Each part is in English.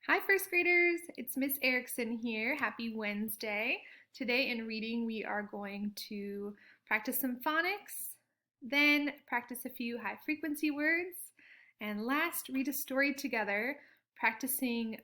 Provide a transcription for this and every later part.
Hi first graders, it's Miss Erickson here. Happy Wednesday. Today in reading we are going to practice some phonics, then practice a few high frequency words, and last read a story together, practicing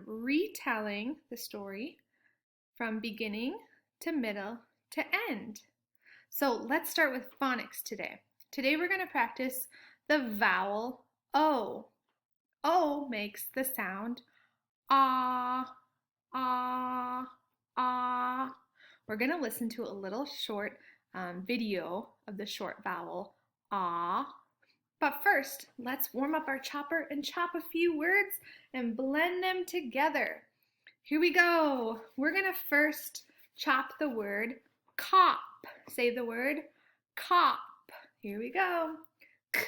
retelling the story from beginning to middle to end. So let's start with phonics today. Today we're going to practice the vowel O. O makes the sound ah, ah, ah. We're going to listen to a little short video of the short vowel ah. But first, let's warm up our chopper and chop a few words and blend them together. Here we go. We're going to first chop the word cop. Say the word cop. Here we go. K,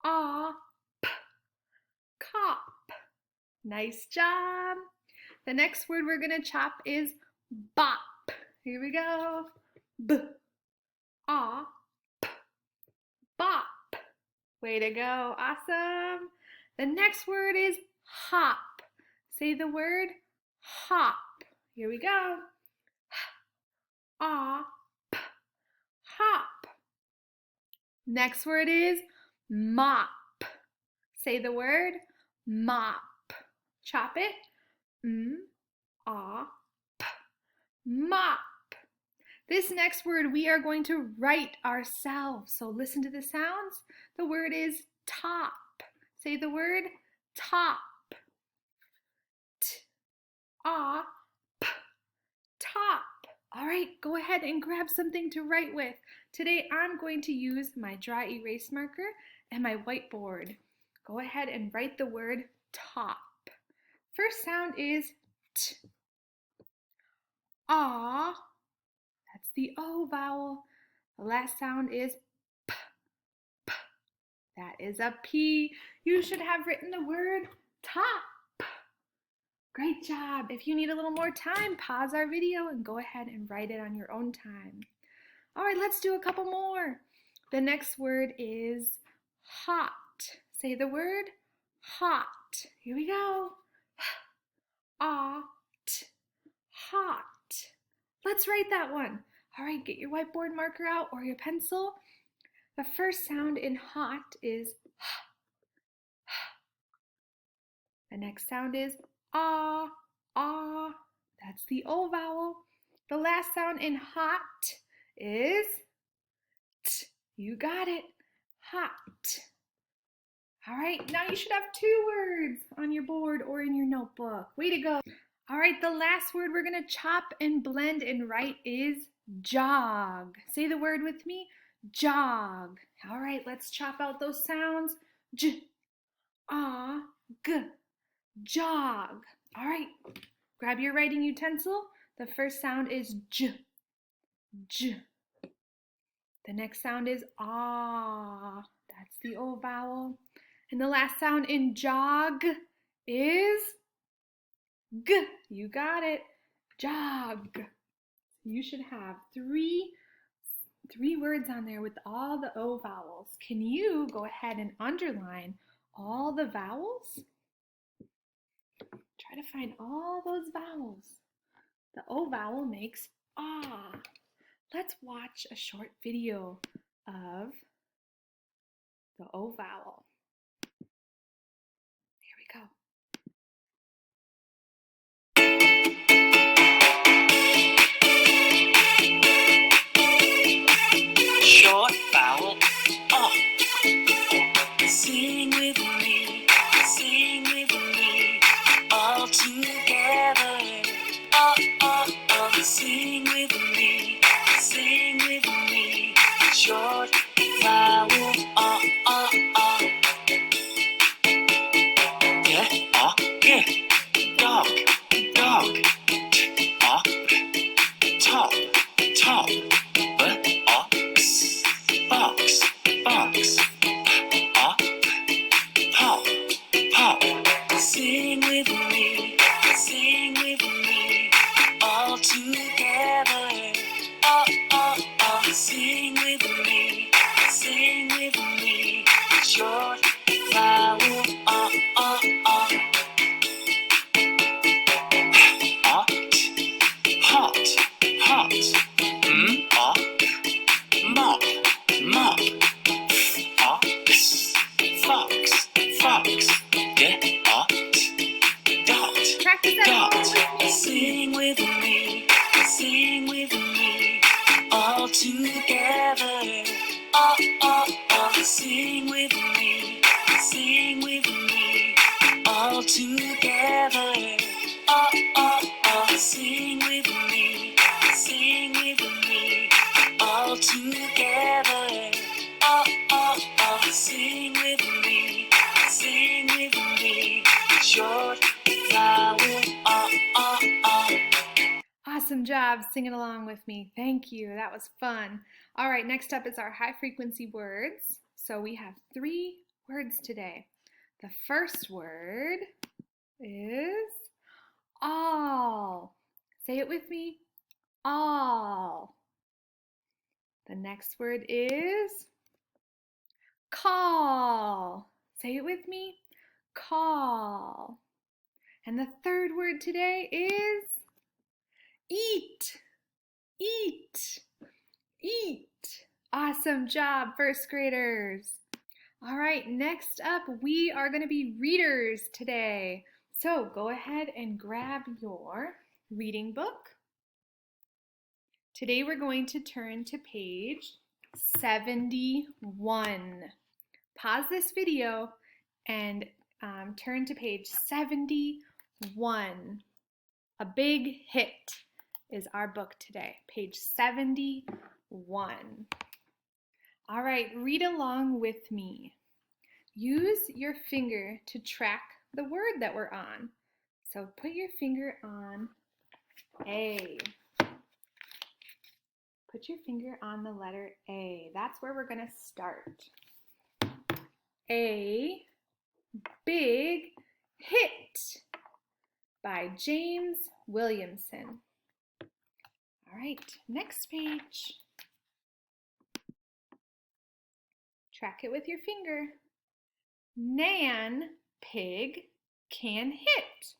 ah, p, cop. Nice job. The next word we're going to chop is bop. Here we go. B, ah, p, bop. Way to go. Awesome. The next word is hop. Say the word hop. Here we go. Ah, p, hop. Next word is mop. Say the word mop. Chop it. Ah, p, mop. This next word we are going to write ourselves. So listen to the sounds. The word is top. Say the word top. T, ah, p, top. All right, go ahead and grab something to write with. Today I'm going to use my dry erase marker and my whiteboard. Go ahead and write the word top. First sound is T. Ah, that's the O vowel. The last sound is P. P. That is a P. You should have written the word top. Great job. If you need a little more time, pause our video and go ahead and write it on your own time. All right, let's do a couple more. The next word is hot. Say the word hot. Here we go. Ah, t, hot. Let's write that one. All right, get your whiteboard marker out or your pencil. The first sound in hot is h. The next sound is ah, ah. That's the O vowel. The last sound in hot is t. You got it. Hot. All right, now you should have two words on your board or in your notebook. Way to go. All right, the last word we're going to chop and blend and write is jog. Say the word with me, jog. All right, let's chop out those sounds. J, ah, g, jog. All right, grab your writing utensil. The first sound is j, j. The next sound is ah. That's the O vowel. And the last sound in jog is g. You got it. Jog. You should have three words on there with all the O vowels. Can you go ahead and underline all the vowels? Try to find all those vowels. The O vowel makes ah. Let's watch a short video of the O vowel. Here we go. Short vowel oh. Sing with me, all together. Oh, oh, oh. Sing with me, short vowel oh, oh, oh. Yeah, oh, yeah. Dog, dog. Up, top, top. Box, box. Up, pop, pop. Sing with me, all together. Oh, oh, oh. Sing with me, short vowel. Oh, oh, oh. Practice that dot. with me. Sing with me, sing with me, all together. Oh, oh, oh. Sing with me, all together. Oh, oh, oh. Sing with me, all together. Oh, oh, oh. Sing with me, short flower. Oh, oh, oh. Awesome job singing along with me. Thank you. That was fun. All right, next up is our high frequency words. So we have 3 words today. The first word is all. Say it with me. All. The next word is call. Say it with me. Call. And the third word today is eat. Eat. Eat. Awesome job, first graders. All right, next up, we are going to be readers today. So go ahead and grab your reading book. Today we're going to turn to page 71. Pause this video and turn to page 71. A Big Hit is our book today, page 71. All right, read along with me. Use your finger to track the word that we're on. So put your finger on A. Put your finger on the letter A. That's where we're going to start. A Big Hit by James Williamson. All right, next page. Track it with your finger. Nan Pig can hit.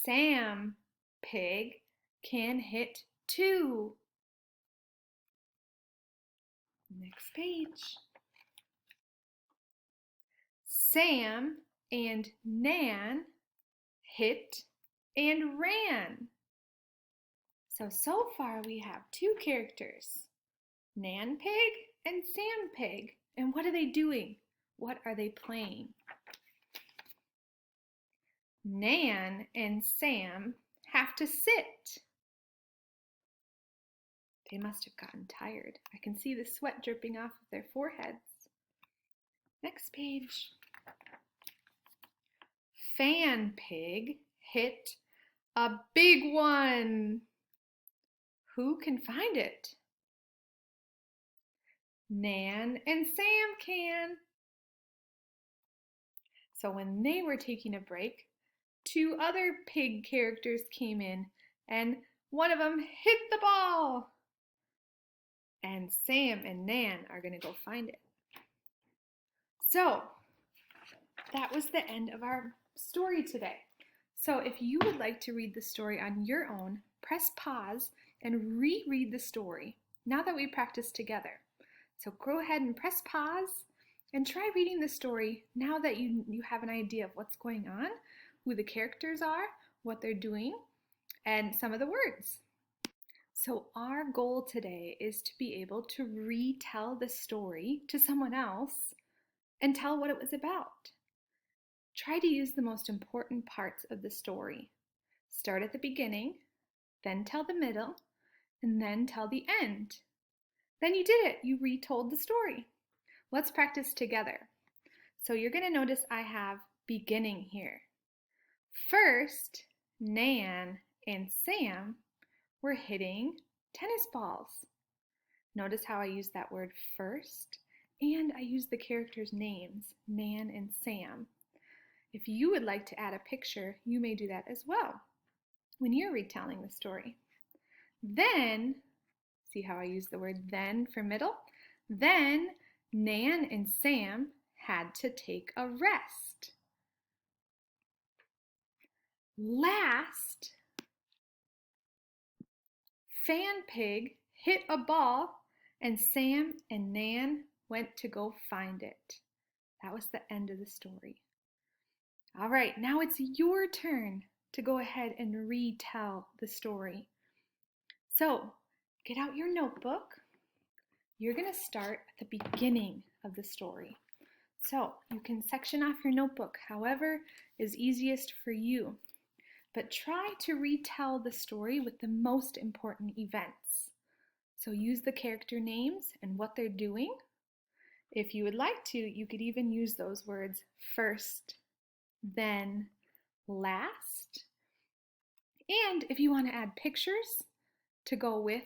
Sam Pig can hit too. Next page. Sam and Nan hit and ran. So far we have 2 characters, Nan Pig and Sam Pig. And what are they doing? What are they playing? Nan and Sam have to sit. They must have gotten tired. I can see the sweat dripping off of their foreheads. Next page. Fan Pig hit a big one. Who can find it? Nan and Sam can. So when they were taking a break, 2 other pig characters came in and one of them hit the ball. And Sam and Nan are going to go find it. So that was the end of our story today. So if you would like to read the story on your own, press pause and reread the story now that we practiced together. So go ahead and press pause and try reading the story now that you have an idea of what's going on, who the characters are, what they're doing, and some of the words. So our goal today is to be able to retell the story to someone else and tell what it was about. Try to use the most important parts of the story. Start at the beginning, then tell the middle, and then tell the end. Then you did it. You retold the story. Let's practice together. So you're going to notice I have beginning here. First, Nan and Sam were hitting tennis balls. Notice how I use that word first, and I use the characters' names, Nan and Sam. If you would like to add a picture, you may do that as well when you're retelling the story. Then, see how I use the word then for middle? Then Nan and Sam had to take a rest. Last, Fan Pig hit a ball and Sam and Nan went to go find it. That was the end of the story. All right, now it's your turn to go ahead and retell the story. So get out your notebook. You're going to start at the beginning of the story. So you can section off your notebook however is easiest for you, but try to retell the story with the most important events. So use the character names and what they're doing. If you would like to, you could even use those words first, then, last. And if you want to add pictures to go with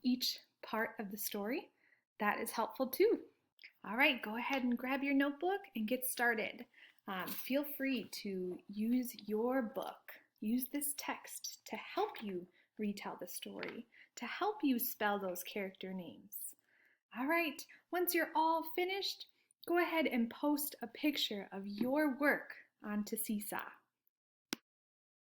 each part of the story, that is helpful too. All right, go ahead and grab your notebook and get started. Feel free to use your book. Use this text to help you retell the story, to help you spell those character names. All right, once you're all finished, go ahead and post a picture of your work onto Seesaw.